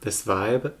This vibe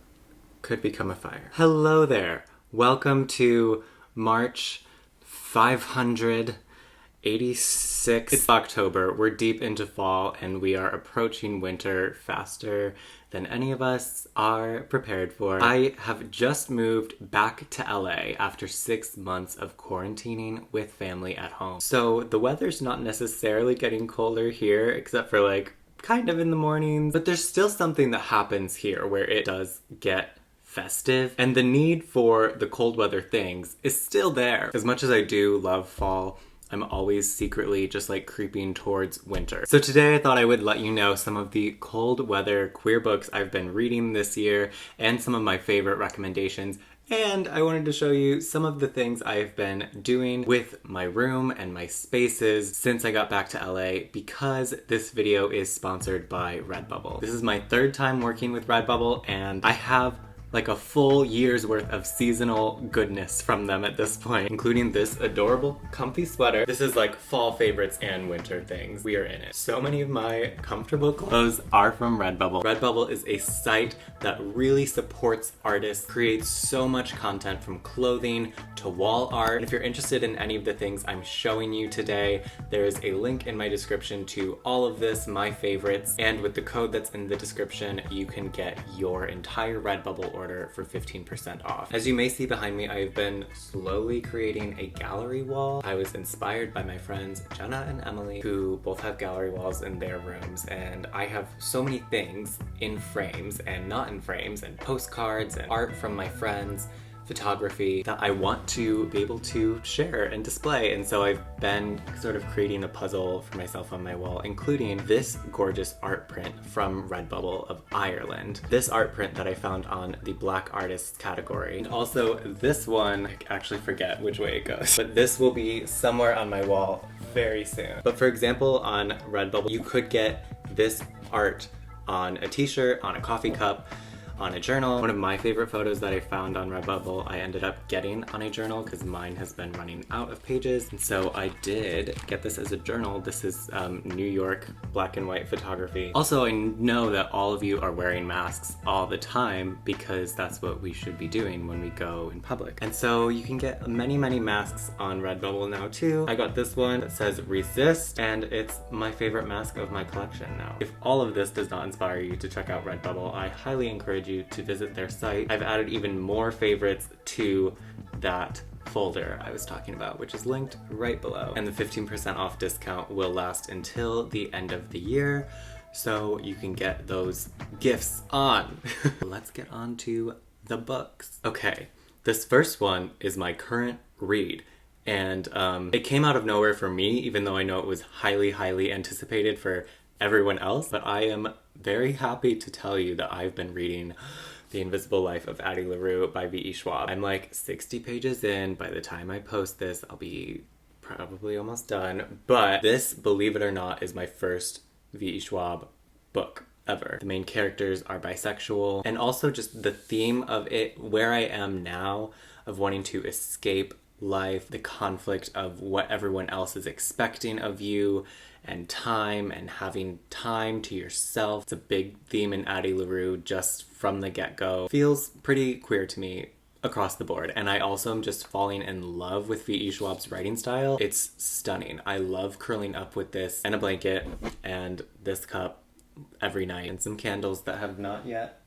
could become a fire. Hello there. Welcome to March 586. It's October. We're deep into fall and we are approaching winter faster than any of us are prepared for. I have just moved back to LA after 6 months of quarantining with family at home. So the weather's not necessarily getting colder here, except for kind of in the mornings, but there's still something that happens here where it does get festive, and the need for the cold weather things is still there. As much as I do love fall, I'm always secretly just creeping towards winter. So today I thought I would let you know some of the cold weather queer books I've been reading this year and some of my favorite recommendations. And I wanted to show you some of the things I've been doing with my room and my spaces since I got back to LA, because this video is sponsored by Redbubble. This is my third time working with Redbubble and I have a full year's worth of seasonal goodness from them at this point, including this adorable comfy sweater. This is fall favorites and winter things. We are in it. So many of my comfortable clothes are from Redbubble. Redbubble is a site that really supports artists, creates so much content from clothing to wall art. And if you're interested in any of the things I'm showing you today, there is a link in my description to all of this, my favorites, and with the code that's in the description, you can get your entire Redbubble order for 15% off. As you may see behind me, I've been slowly creating a gallery wall. I was inspired by my friends Jenna and Emily, who both have gallery walls in their rooms, and I have so many things in frames and not in frames, and postcards and art from my friends, photography, that I want to be able to share and display. And so I've been sort of creating a puzzle for myself on my wall, including this gorgeous art print from Redbubble of Ireland. This art print that I found on the Black Artists category. And also this one, I actually forget which way it goes, but this will be somewhere on my wall very soon. But for example, on Redbubble, you could get this art on a t-shirt, on a coffee cup, on a journal. One of my favorite photos that I found on Redbubble, I ended up getting on a journal because mine has been running out of pages. And so I did get this as a journal. This is New York black and white photography. Also, I know that all of you are wearing masks all the time because that's what we should be doing when we go in public. And so you can get many, many masks on Redbubble now too. I got this one that says resist, and it's my favorite mask of my collection now. If all of this does not inspire you to check out Redbubble, I highly encourage you to visit their site. I've added even more favorites to that folder I was talking about, which is linked right below. And the 15% off discount will last until the end of the year, so you can get those gifts on. Let's get on to the books. Okay, this first one is my current read. And it came out of nowhere for me, even though I know it was highly, highly anticipated for everyone else. But I am very happy to tell you that I've been reading The Invisible Life of Addie LaRue by V.E. Schwab. I'm 60 pages in. By the time I post this, I'll be probably almost done. But this, believe it or not, is my first V.E. Schwab book ever. The main characters are bisexual, and also just the theme of it, where I am now, of wanting to escape life, the conflict of what everyone else is expecting of you, and time, and having time to yourself. It's a big theme in Addie LaRue just from the get-go. Feels pretty queer to me across the board. And I also am just falling in love with V.E. Schwab's writing style. It's stunning. I love curling up with this and a blanket and this cup every night, and some candles that have not yet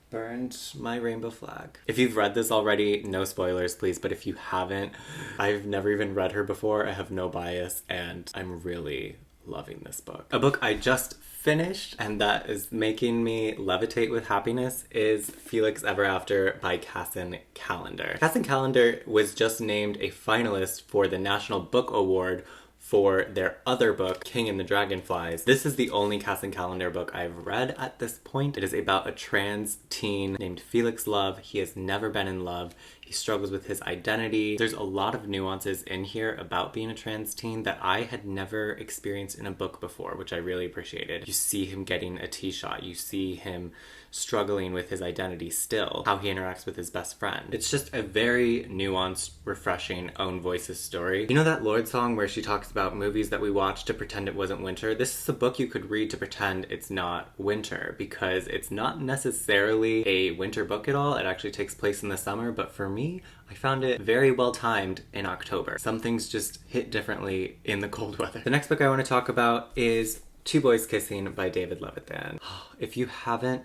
burned my rainbow flag. If you've read this already, no spoilers please, but if you haven't, I've never even read her before. I have no bias, and I'm really loving this book. A book I just finished and that is making me levitate with happiness is Felix Ever After by Cassin Callender. Cassin Callender was just named a finalist for the National Book Award for their other book, King and the Dragonflies. This is the only Cassin Callender book I've read at this point. It is about a trans teen named Felix Love. He has never been in love. He He struggles with his identity. There's a lot of nuances in here about being a trans teen that I had never experienced in a book before, which I really appreciated. You see him getting a T-shot. You see him struggling with his identity still, how he interacts with his best friend. It's just a very nuanced, refreshing own voices story. You know that Lorde song where she talks about movies that we watched to pretend it wasn't winter? This is a book you could read to pretend it's not winter, because it's not necessarily a winter book at all. It actually takes place in the summer, but for me, I found it very well timed in October. Some things just hit differently in the cold weather. The next book I want to talk about is Two Boys Kissing by David Levithan. If you haven't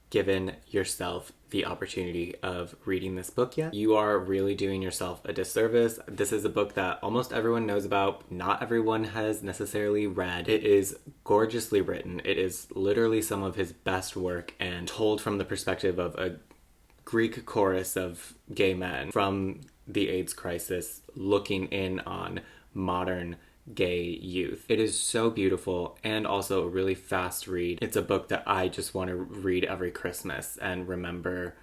given yourself the opportunity of reading this book yet, you are really doing yourself a disservice. This is a book that almost everyone knows about. Not everyone has necessarily read. It is gorgeously written. It is literally some of his best work, and told from the perspective of a Greek chorus of gay men from the AIDS crisis looking in on modern gay youth. It is so beautiful and also a really fast read. It's a book that I just want to read every Christmas and remember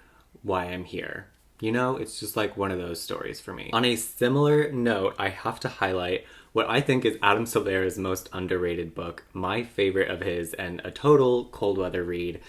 why I'm here. You know, it's just like one of those stories for me. On a similar note, I have to highlight what I think is Adam Silvera's most underrated book, my favorite of his, and a total cold weather read,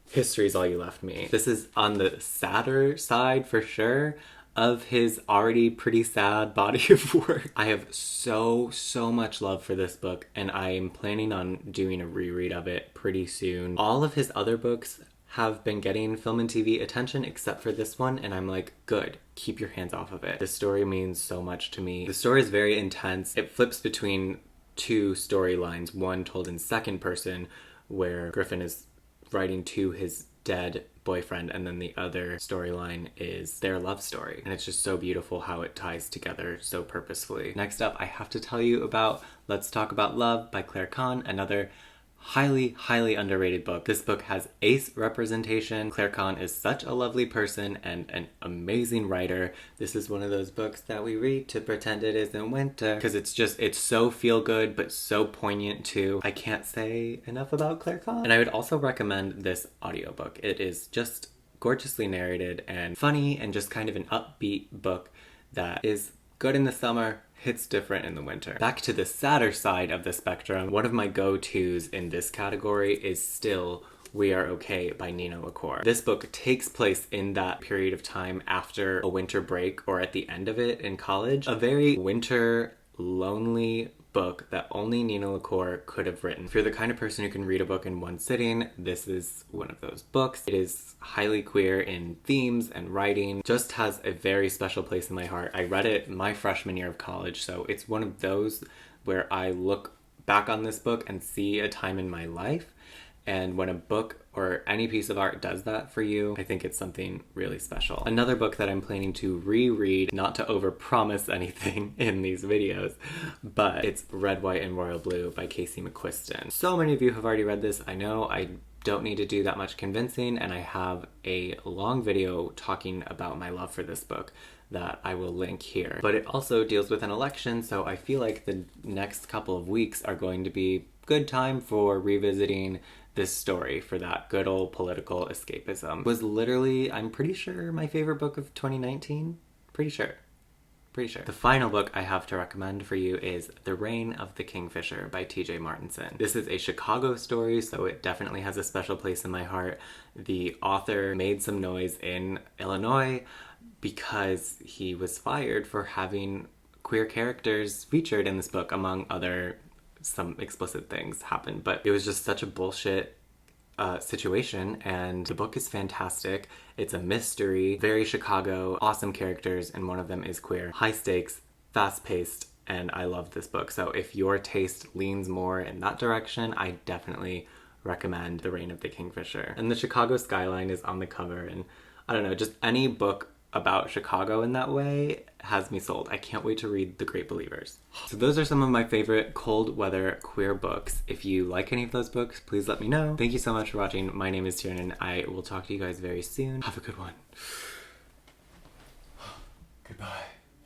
History's All You Left Me. This is on the sadder side for sure of his already pretty sad body of work. I have so much love for this book, and I am planning on doing a reread of it pretty soon. All of his other books have been getting film and TV attention except for this one, and I'm like, good, keep your hands off of it. This story means so much to me. The story is very intense. It flips between two storylines, one told in second person where Griffin is writing to his dead boyfriend, and then the other storyline is their love story. And it's just so beautiful how it ties together so purposefully. Next up, I have to tell you about Let's Talk About Love by Claire Kahn, another highly underrated book. This book has ace representation. Claire Kahn is such a lovely person and an amazing writer. This is one of those books that we read to pretend it isn't winter, because it's so feel good but so poignant too. I can't say enough about Claire Kahn. And I would also recommend this audiobook. It is just gorgeously narrated and funny, and just kind of an upbeat book that is good in the summer, hits different in the winter. Back to the sadder side of the spectrum, one of my go-tos in this category is still We Are Okay by Nina LaCour. This book takes place in that period of time after a winter break, or at the end of it in college. A very winter, lonely book that only Nina LaCour could have written. If you're the kind of person who can read a book in one sitting, this is one of those books. It is highly queer in themes and writing, just has a very special place in my heart. I read it my freshman year of college, so it's one of those where I look back on this book and see a time in my life. And when a book or any piece of art does that for you, I think it's something really special. Another book that I'm planning to reread, not to overpromise anything in these videos, but it's Red, White, and Royal Blue by Casey McQuiston. So many of you have already read this. I know I don't need to do that much convincing, and I have a long video talking about my love for this book that I will link here. But it also deals with an election, so I feel like the next couple of weeks are going to be good time for revisiting this story for that good old political escapism. It was literally, I'm pretty sure, my favorite book of 2019. Pretty sure. The final book I have to recommend for you is The Reign of the Kingfisher by T.J. Martinson. This is a Chicago story, so it definitely has a special place in my heart. The author made some noise in Illinois because he was fired for having queer characters featured in this book, among other some explicit things happened, but it was just such a bullshit situation, and the book is fantastic. It's a mystery, very Chicago, awesome characters, and one of them is queer. High stakes, fast-paced, and I love this book. So if your taste leans more in that direction, I definitely recommend The Reign of the Kingfisher. And the Chicago skyline is on the cover, and I don't know, just any book about Chicago in that way has me sold. I can't wait to read The Great Believers. So those are some of my favorite cold weather queer books. If you like any of those books, please let me know. Thank you so much for watching. My name is Tiernan. I will talk to you guys very soon. Have a good one. Goodbye.